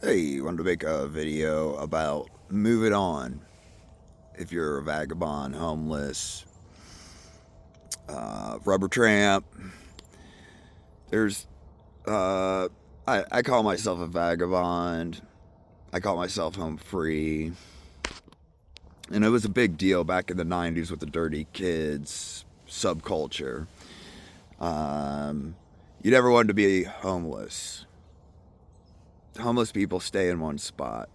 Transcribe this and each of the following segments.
Hey, wanted to make a video about moving on if you're a vagabond, homeless, rubber tramp. There's, uh, I call myself a vagabond. I call myself home free. And it was a big deal back in the 90s with the dirty kids subculture. Um, you never wanted to be homeless. Homeless people stay in one spot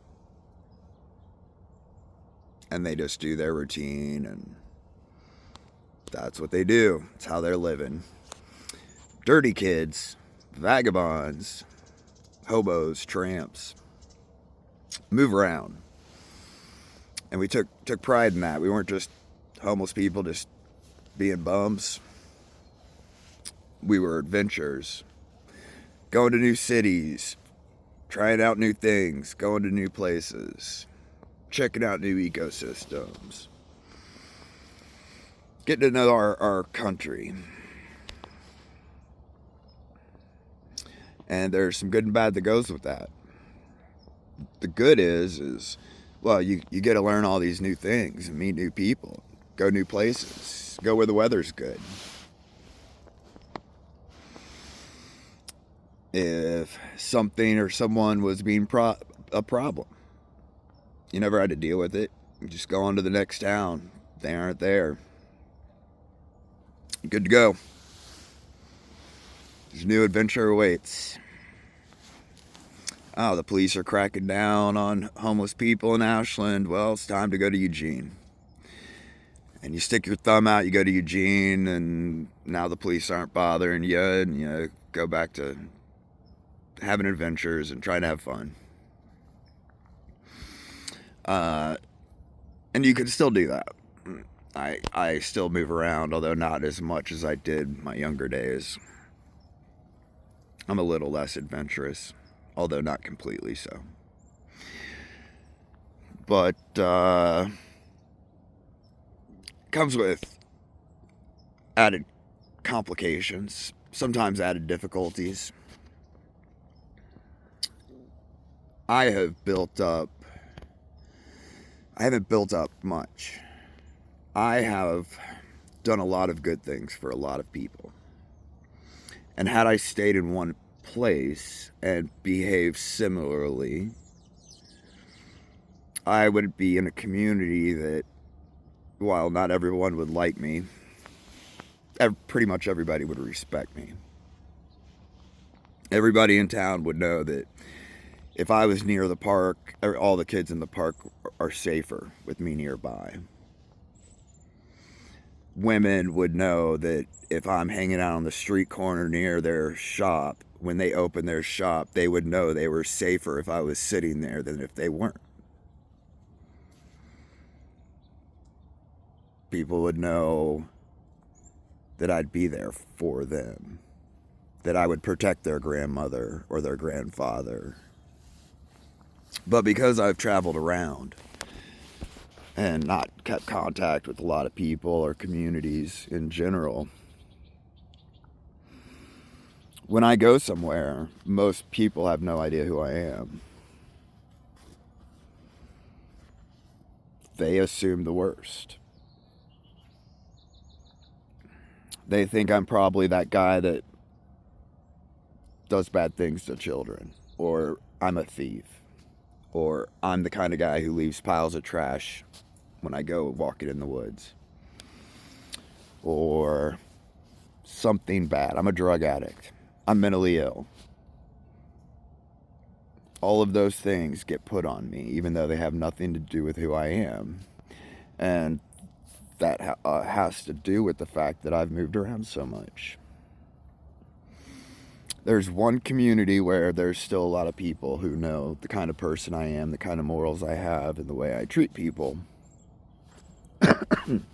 and they just do their routine, and that's what they do. It's how they're living. Dirty kids, vagabonds, hobos, tramps, move around. And we took pride in that. We weren't just homeless people just being bums. We were adventurers, going to new cities, trying out new things, going to new places, checking out new ecosystems, getting to know our country. And there's some good and bad that goes with that. The good is well, you get to learn all these new things and meet new people, go new places, go where the weather's good. If something or someone was being a problem, you never had to deal with it. You just go on to the next town. They aren't there. Good to go. There's new adventure awaits. Oh, the police are cracking down on homeless people in Ashland. Well, it's time to go to Eugene. And you stick your thumb out, you go to Eugene, and now the police aren't bothering you, and you go back to having adventures and trying to have fun. And you can still do that. I still move around, although not as much as I did my younger days. I'm a little less adventurous, although not completely so. But comes with added complications, sometimes added difficulties. I haven't built up much. I have done a lot of good things for a lot of people. And had I stayed in one place and behaved similarly, I would be in a community that, while not everyone would like me, pretty much everybody would respect me. Everybody in town would know that if I was near the park, all the kids in the park are safer with me nearby. Women would know that if I'm hanging out on the street corner near their shop, when they open their shop, they would know they were safer if I was sitting there than if they weren't. People would know that I'd be there for them, that I would protect their grandmother or their grandfather. But because I've traveled around and not kept contact with a lot of people or communities in general, when I go somewhere, most people have no idea who I am. They assume the worst. They think I'm probably that guy that does bad things to children, or I'm a thief, or I'm the kind of guy who leaves piles of trash when I go walking in the woods, or something bad. I'm a drug addict. I'm mentally ill. All of those things get put on me, even though they have nothing to do with who I am. And that has to do with the fact that I've moved around so much. There's one community where there's still a lot of people who know the kind of person I am, the kind of morals I have, and the way I treat people. And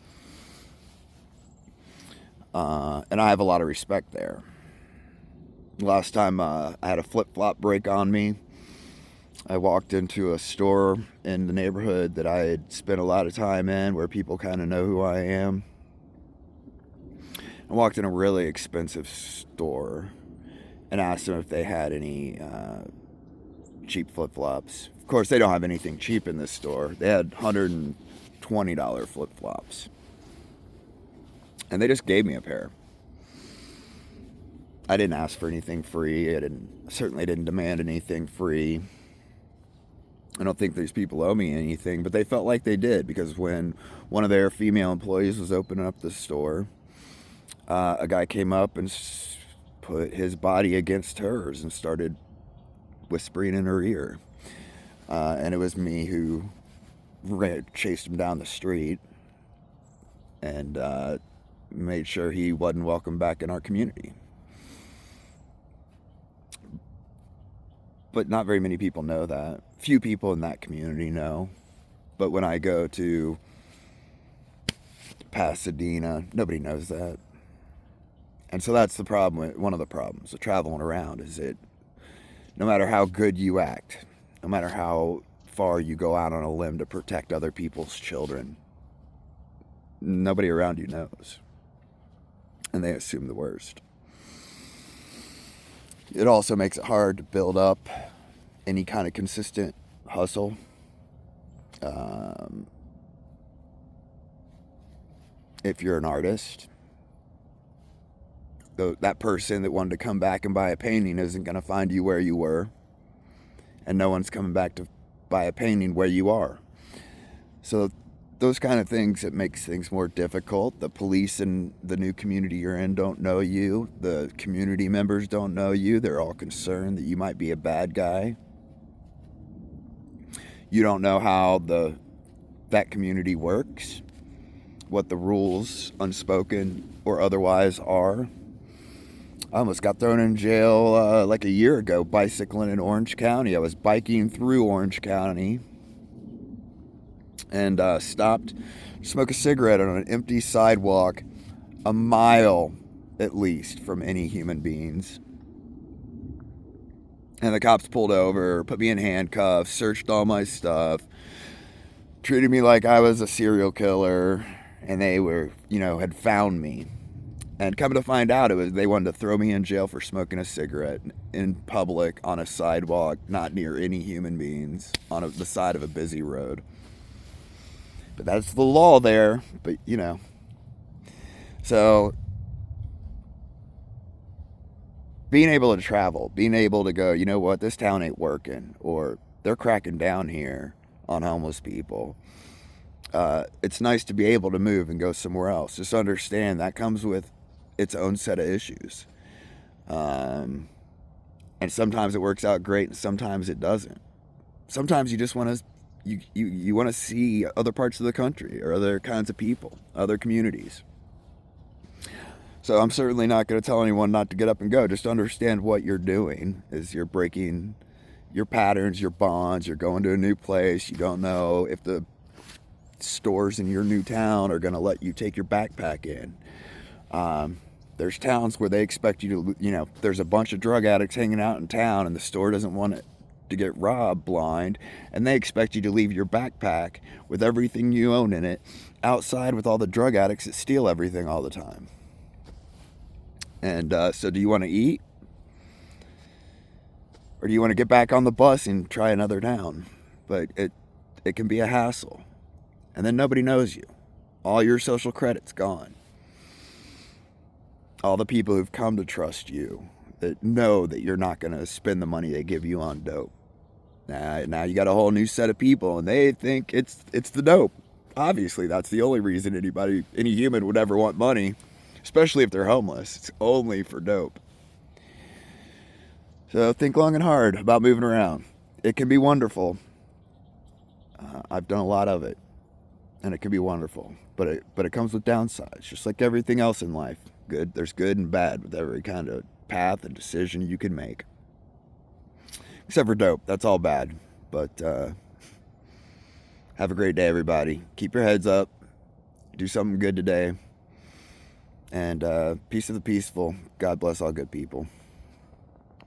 I have a lot of respect there. Last time I had a flip-flop break on me, I walked into a store in the neighborhood that I had spent a lot of time in, where people kind of know who I am. I walked in a really expensive store and asked them if they had any cheap flip-flops. Of course, they don't have anything cheap in this store. They had $120 flip-flops. And they just gave me a pair. I didn't ask for anything free. Certainly didn't demand anything free. I don't think these people owe me anything, but they felt like they did, because when one of their female employees was opening up the store, a guy came up and put his body against hers and started whispering in her ear. And it was me who chased him down the street and made sure he wasn't welcome back in our community. But not very many people know that. Few people in that community know. But when I go to Pasadena, nobody knows that. And so that's the problem. One of the problems with traveling around is that no matter how good you act, no matter how far you go out on a limb to protect other people's children, nobody around you knows. And they assume the worst. It also makes it hard to build up any kind of consistent hustle. If you're an artist, that person that wanted to come back and buy a painting isn't going to find you where you were. And no one's coming back to buy a painting where you are. So those kind of things, it makes things more difficult. The police in the new community you're in don't know you. The community members don't know you. They're all concerned that you might be a bad guy. You don't know how that community works, what the rules, unspoken or otherwise, are. I almost got thrown in jail like a year ago bicycling in Orange County. I was biking through Orange County and stopped to smoke a cigarette on an empty sidewalk a mile at least from any human beings. And the cops pulled over, put me in handcuffs, searched all my stuff, treated me like I was a serial killer, and they were, had found me. And coming to find out, they wanted to throw me in jail for smoking a cigarette in public on a sidewalk, not near any human beings, on the side of a busy road. But that's the law there, but So, being able to travel, being able to go, you know what, this town ain't working, or they're cracking down here on homeless people. It's nice to be able to move and go somewhere else. Just understand that comes with its own set of issues. And sometimes it works out great and sometimes it doesn't. Sometimes you just want to you want to see other parts of the country or other kinds of people, other communities. So I'm certainly not going to tell anyone not to get up and go. Just understand what you're doing is you're breaking your patterns, your bonds. You're going to a new place. You don't know if the stores in your new town are going to let you take your backpack in. There's towns where they expect you to, there's a bunch of drug addicts hanging out in town and the store doesn't want it to get robbed blind, and they expect you to leave your backpack with everything you own in it outside with all the drug addicts that steal everything all the time. And so do you want to eat? Or do you want to get back on the bus and try another town? But it can be a hassle. And then nobody knows you. All your social credit's gone. All the people who've come to trust you, that know that you're not going to spend the money they give you on dope. Now you got a whole new set of people, and they think it's the dope. Obviously, that's the only reason any human would ever want money, especially if they're homeless. It's only for dope. So think long and hard about moving around. It can be wonderful. I've done a lot of it, and it can be wonderful. But it comes with downsides, just like everything else in life. There's good and bad with every kind of path and decision you can make. Except for dope, that's all bad. But have a great day, everybody. Keep your heads up. Do something good today. And peace of the peaceful. God bless all good people.